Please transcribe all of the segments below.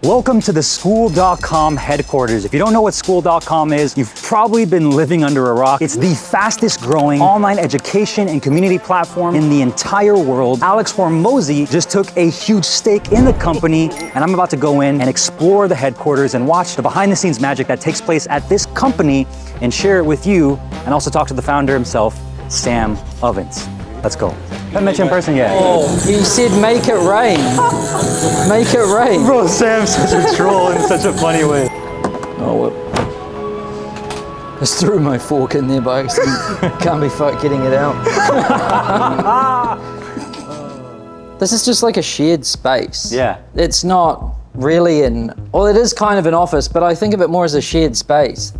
Welcome to the School.com headquarters. If you don't know what School.com is, you've probably been living under a rock. It's the fastest growing online education and community platform in the entire world. Alex Hormozy just took a huge stake in the company, and I'm about to go in and explore the headquarters and watch the behind the scenes magic that takes place at this company and share it with you, and also talk to the founder himself, Sam Ovens. Let's go. Haven't met you in person yet. Oh, he said make it rain. Make it rain. Bro, Sam's such a troll in such a funny way. Oh, well. Just threw my fork in there by accident. Can't be fucked getting it out. This is just like a shared space. Yeah. It's not really well, it is kind of an office, but I think of it more as a shared space.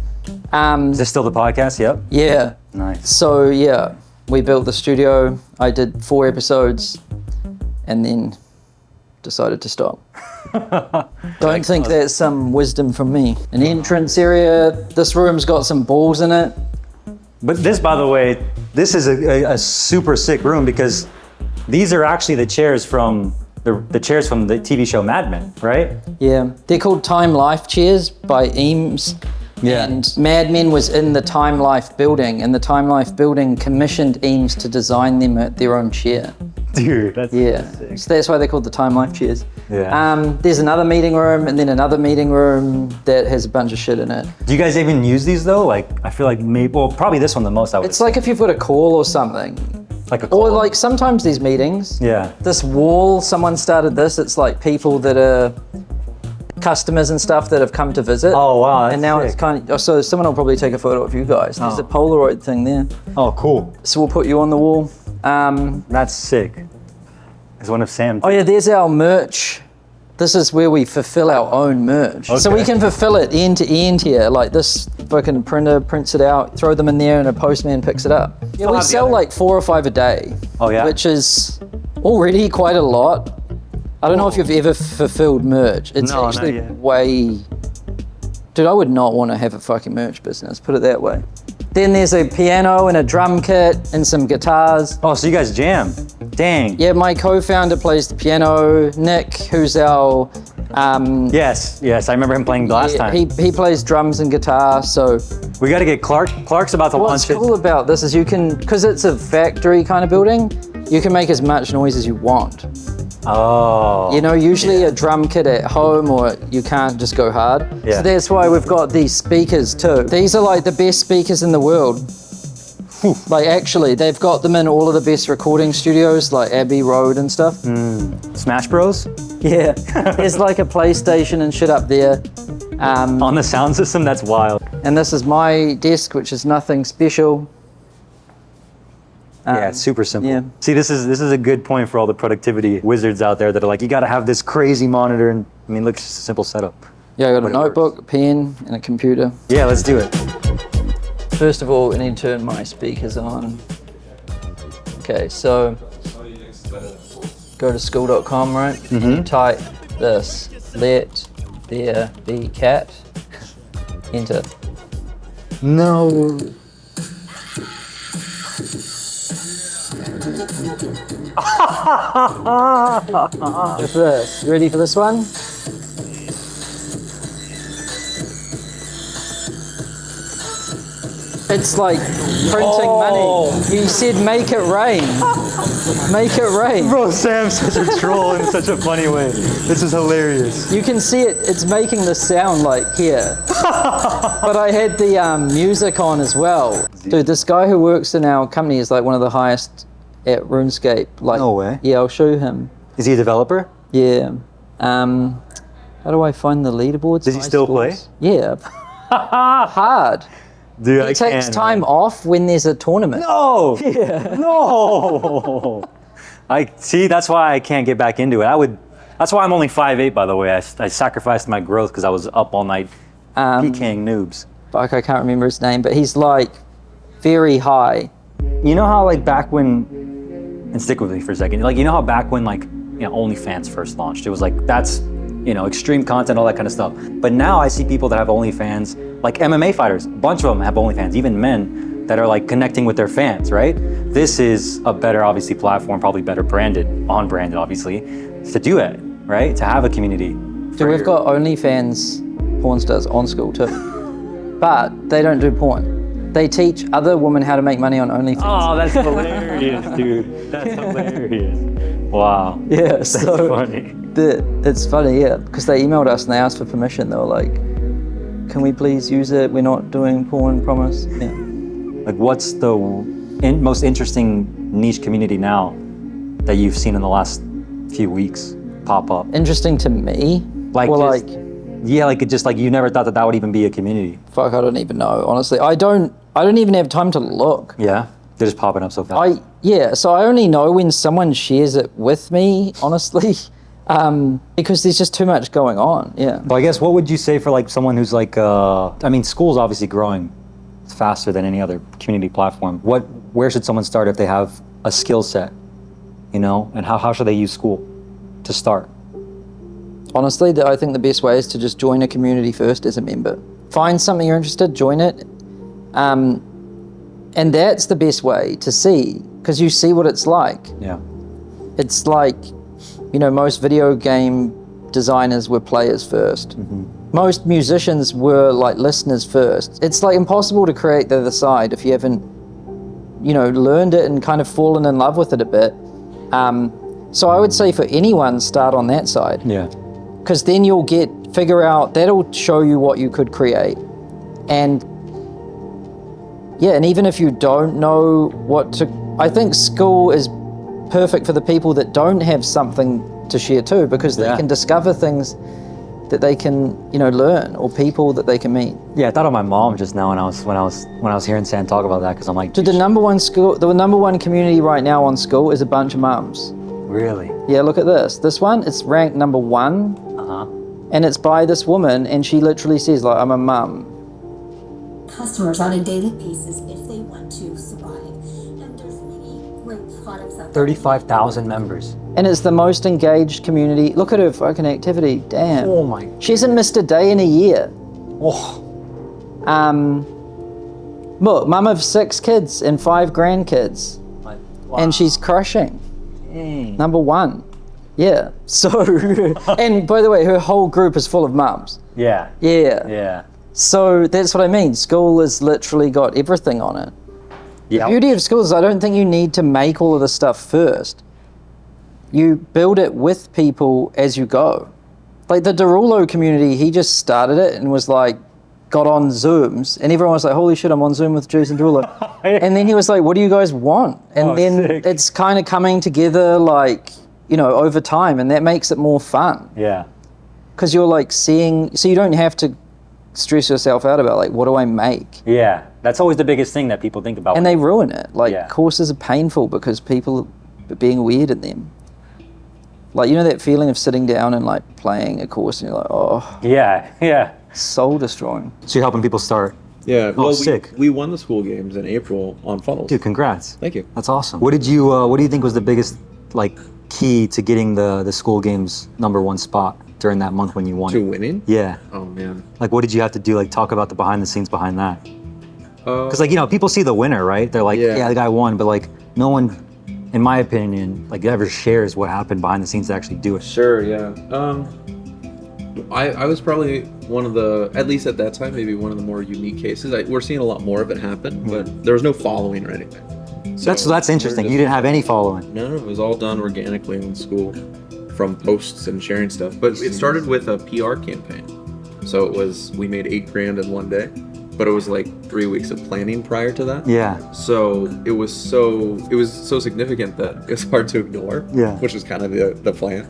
Is this still the podcast? Yep. Yeah. Nice. So, yeah. We built the studio, I did 4 episodes, and then decided to stop. Don't think that's some wisdom from me. An entrance area, this room's got some balls in it. But this, by the way, this is a super sick room because these are actually the chairs from the chairs from the TV show Mad Men, right? Yeah, they're called Time Life chairs by Eames. Yeah. And Mad Men was in the Time Life building, and the Time Life building commissioned Eames to design them at their own chair. Dude, that's sick. So that's why they're called the Time Life chairs. Yeah. There's another meeting room, and then another meeting room that has a bunch of shit in it. Do you guys even use these though? Like, I feel like probably this one the most. I would. It's like if you've got a call or something. Like a call. Or like sometimes these meetings. Yeah. This wall, someone started this. It's like people that are customers and stuff that have come to visit. Oh wow, that's and now sick. it's kind of, so someone will probably take a photo of you guys. There's a Polaroid thing there. Oh, cool. So we'll put you on the wall. That's sick. It's one of Sam's. Oh yeah, there's our merch. This is where we fulfill our own merch. Okay. So we can fulfill it end to end here. Like this fucking printer prints it out, throw them in there, and a postman picks it up. Yeah, we sell like 4 or 5 a day. Oh yeah? Which is already quite a lot. I don't know if you've ever fulfilled merch. It's actually way... Dude, I would not want to have a fucking merch business, put it that way. Then there's a piano and a drum kit and some guitars. Oh, so you guys jam. Dang. Yeah, my co-founder plays the piano. Nick, who's our... Yes, I remember him playing last time. He plays drums and guitar, so... We got to get Clark. Clark's about to launch it. What's cool about this is you can, because it's a factory kind of building, you can make as much noise as you want. Oh. You know, usually a drum kit at home, or you can't just go hard. Yeah. So that's why we've got these speakers too. These are like the best speakers in the world. Like actually, they've got them in all of the best recording studios, like Abbey Road and stuff. Smash Bros? Yeah, there's like a PlayStation and shit up there. On the sound system, that's wild. And this is my desk, which is nothing special. Yeah, it's super simple. Yeah. See, this is a good point for all the productivity wizards out there that are like, you got to have this crazy monitor. And I mean, look, it's just a simple setup. Yeah, I got a notebook, a pen, and a computer. Yeah, let's do it. First of all, I need to turn my speakers on. Okay, so go to school.com, right? Mm-hmm. Type this, let there be cat, enter. No. What's this? You ready for this one? It's like printing money. He said make it rain. Make it rain. Bro, Sam's such a troll in such a funny way. This is hilarious. You can see it, it's making the sound like here. But I had the music on as well. Dude, this guy who works in our company is like one of the highest at RuneScape. Like, no way. Yeah, I'll show him. Is he a developer? Yeah. How do I find the leaderboards? Does he still play? Yeah. Hard. Dude, He takes time off when there's a tournament. No! Yeah. No! I see, that's why I can't get back into it. That's why I'm only 5'8", by the way. I sacrificed my growth because I was up all night PKing noobs. Fuck, I can't remember his name, but he's like very high. You know how like back when, and stick with me for a second, like you know how back when like, you know, OnlyFans first launched, it was like, that's, you know, extreme content, all that kind of stuff. But now I see people that have OnlyFans, like MMA fighters, a bunch of them have OnlyFans, even men that are like connecting with their fans, right? This is a better, obviously, platform, probably better branded, on branded, obviously, to do it, right? To have a community So we've got OnlyFans porn stars on school too, but they don't do porn. They teach other women how to make money on OnlyFans. Oh, that's hilarious, dude. That's hilarious. Wow. Yeah, That's so funny. it's funny, yeah, because they emailed us and they asked for permission. They were like, "Can we please use it? We're not doing porn, promise." Yeah. Like, what's the most interesting niche community now that you've seen in the last few weeks pop up? Interesting to me. Like, well, just- like, yeah, like it just like you never thought that would even be a community. fuck, I don't even know. Honestly, I don't even have time to look. Yeah, they're just popping up so fast. So I only know when someone shares it with me, honestly, because there's just too much going on. Yeah. But I guess what would you say for like someone who's like, I mean, school's obviously growing faster than any other community platform. Where should someone start if they have a skill set, you know, and how should they use school to start? Honestly, I think the best way is to just join a community first as a member. Find something you're interested, join it. And that's the best way to see, because you see what it's like. Yeah. It's like, you know, most video game designers were players first. Most musicians were like listeners first. It's like impossible to create the other side if you haven't, you know, learned it and kind of fallen in love with it a bit. So I would say for anyone, start on that side. Yeah. Because then you'll figure out, that'll show you what you could create. And yeah, and even if you don't know I think school is perfect for the people that don't have something to share too, because they can discover things that they can, you know, learn, or people that they can meet. Yeah, I thought of my mom just now when I was hearing Sam talk about that, because I'm like, So the number one community right now on school is a bunch of mums. really? Yeah, look at this. This one, it's ranked number 1. And it's by this woman, and she literally says, like, I'm a mum. Customers on a daily basis if they want to survive. And there's many great products out there. 35,000 members. And it's the most engaged community. Look at her fucking activity. Damn. Oh my. She hasn't missed a day in a year. Oh. Look, mum of 6 kids and 5 grandkids. Wow. And she's crushing. Dang. Number 1. Yeah. So, and by the way, her whole group is full of mums. Yeah. Yeah. Yeah. So that's what I mean. School has literally got everything on it. Yeah. The beauty of school is I don't think you need to make all of this stuff first. You build it with people as you go. Like the Derulo community, he just started it and was like, got on Zooms, and everyone was like, holy shit, I'm on Zoom with Juice and Derulo. And then he was like, what do you guys want? And then sick. it's kind of coming together like, you know, over time, and that makes it more fun. Yeah. Because you're like seeing, so you don't have to stress yourself out about like, what do I make? Yeah. That's always the biggest thing that people think about. And they ruin it. Like Yeah. courses are painful because people are being weird in them. Like, you know that feeling of sitting down and like playing a course and you're like, oh, Yeah. Yeah. soul destroying. So you're helping people start. Yeah, well, sick. We won the school games in April on funnels. Dude, congrats. Thank you. That's awesome. What do you think was the biggest like key to getting the school games #1 spot during that month when you won? To winning? Yeah. Oh man. Like, what did you have to do? Like, talk about the behind the scenes behind that. Uh, Because, like, you know, people see the winner, right? They're like, Yeah. yeah, the guy won. But, like, no one, in my opinion, like, ever shares what happened behind the scenes to actually do it. Sure. Yeah. I was probably one of the, at least at that time, maybe one of the more unique cases. We're seeing a lot more of it happen, but there was no following or anything. So That's interesting. we're You just- didn't have any following. No, it was all done organically in school from posts and sharing stuff. But it started with a PR campaign. So it was, we made $8,000 in one day, but it was like 3 weeks of planning prior to that. Yeah. So it was so significant that it was hard to ignore. Yeah. Which was kind of the plan.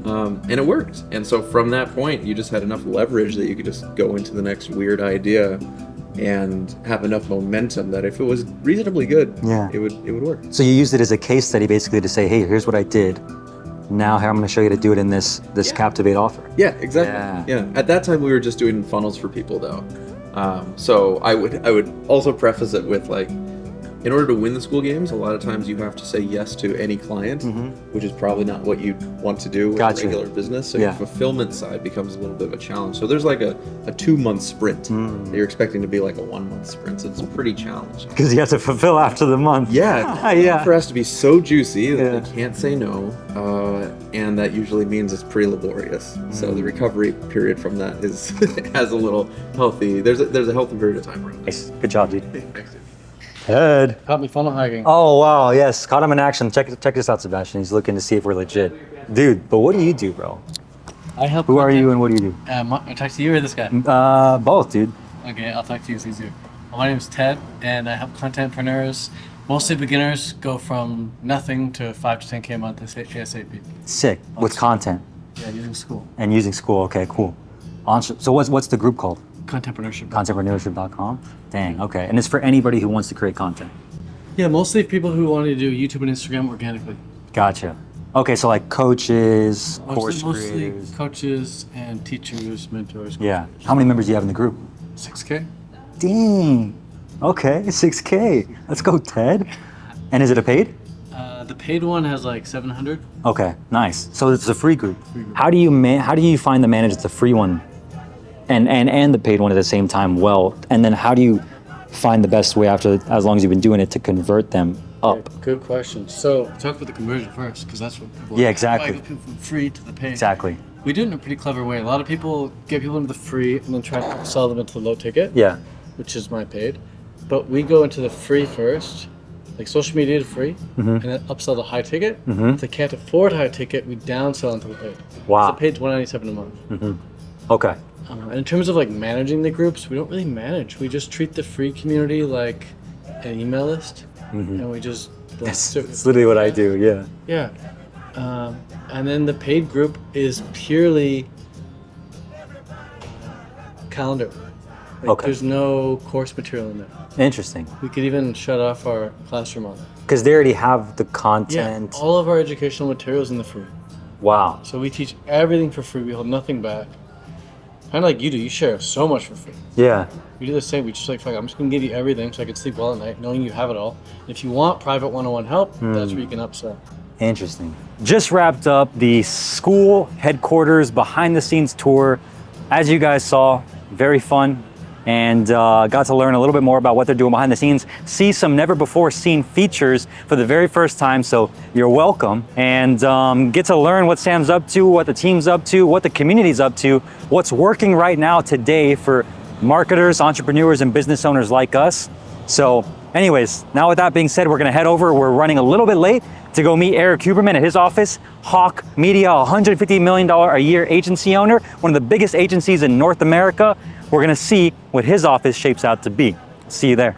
And it worked. And so from that point, you just had enough leverage that you could just go into the next weird idea and have enough momentum that if it was reasonably good, Yeah. it would work. So you used it as a case study basically to say, hey, here's what I did. Now here I'm going to show you to do it in this Captivate offer. Yeah, exactly. Yeah. At that time, we were just doing funnels for people, though. So I would also preface it with like, in order to win the school games, a lot of times you have to say yes to any client, which is probably not what you want to do with Gotcha. regular business. So Yeah. your fulfillment side becomes a little bit of a challenge. So there's like a 2-month sprint that you're expecting to be like a 1-month sprint. So it's pretty challenging. Because you have to fulfill after the month. Yeah, Yeah. the offer has to be so juicy that Yeah. they can't say no, and that usually means it's pretty laborious. So the recovery period from that is has a little healthy. There's a healthy period of time around it. Nice. Good job, dude. Thanks, dude. Ted. Help me funnel hiking. Oh, wow. Yes. Caught him in action. Check this out, Sebastian. He's looking to see if we're legit. Dude, but what do you do, bro? I help. Who are you and what do you do? I talk to you or this guy? Both, dude. Okay, I'll talk to you. It's easier. My name is Ted, and I help contentpreneurs, mostly beginners, go from nothing to 5 to 10K a month ASAP. Sick. With content Yeah, using school. and using school. Okay, cool. So what's the group called? Contentpreneurship. Contentpreneurship.com? Dang, okay. And it's for anybody who wants to create content. Yeah, mostly people who want to do YouTube and Instagram organically. Gotcha. Okay, so like coaches, course Mostly creators. coaches and teachers, mentors. Yeah. How many members do you have in the group? 6K. Dang. Okay, 6K. Let's go, Ted. And is it a paid? The paid one has like 700. Okay, nice. So it's a free group. How do you find the manage the free one and the paid one at the same time well? And then how do you find the best way after, as long as you've been doing it, to convert them up? Good question. So talk about the conversion first, because that's what people. Yeah, exactly. Why go people from free to the paid? Exactly. We do it in a pretty clever way. A lot of people get people into the free and then try to sell them into the low ticket, Yeah. which is my paid. But we go into the free first, like social media to free, and then upsell the high ticket. If they can't afford high ticket, we downsell into the paid. Wow. So the paid's $197 a month. Okay. And in terms of like managing the groups, we don't really manage. We just treat the free community like an email list, and we just That's literally what I do, yeah. Yeah. And then the paid group is purely calendar. Like, Okay. There's no course material in there. Interesting. We could even shut off our classroom on it. Because they already have the Yeah, content. all of our educational materials in the free. Wow. So we teach everything for free. We hold nothing back. Kind of like you do. You share so much for free. Yeah. We do the same. We just like, fuck, I'm just going to give you everything so I can sleep well at night, knowing you have it all. And if you want private one-on-one help, that's where you can upsell. Interesting. Just wrapped up the school headquarters behind the scenes tour. As you guys saw, very fun, and got to learn a little bit more about what they're doing behind the scenes, see some never before seen features for the very first time, so you're welcome, and get to learn what Sam's up to, what the team's up to, what the community's up to, what's working right now today for marketers, entrepreneurs, and business owners like us. So anyways, now with that being said, we're gonna head over. We're running a little bit late to go meet Eric Huberman at his office. Hawk Media, $150 million a year agency owner, one of the biggest agencies in North America. We're gonna see what his office shapes out to be. See you there.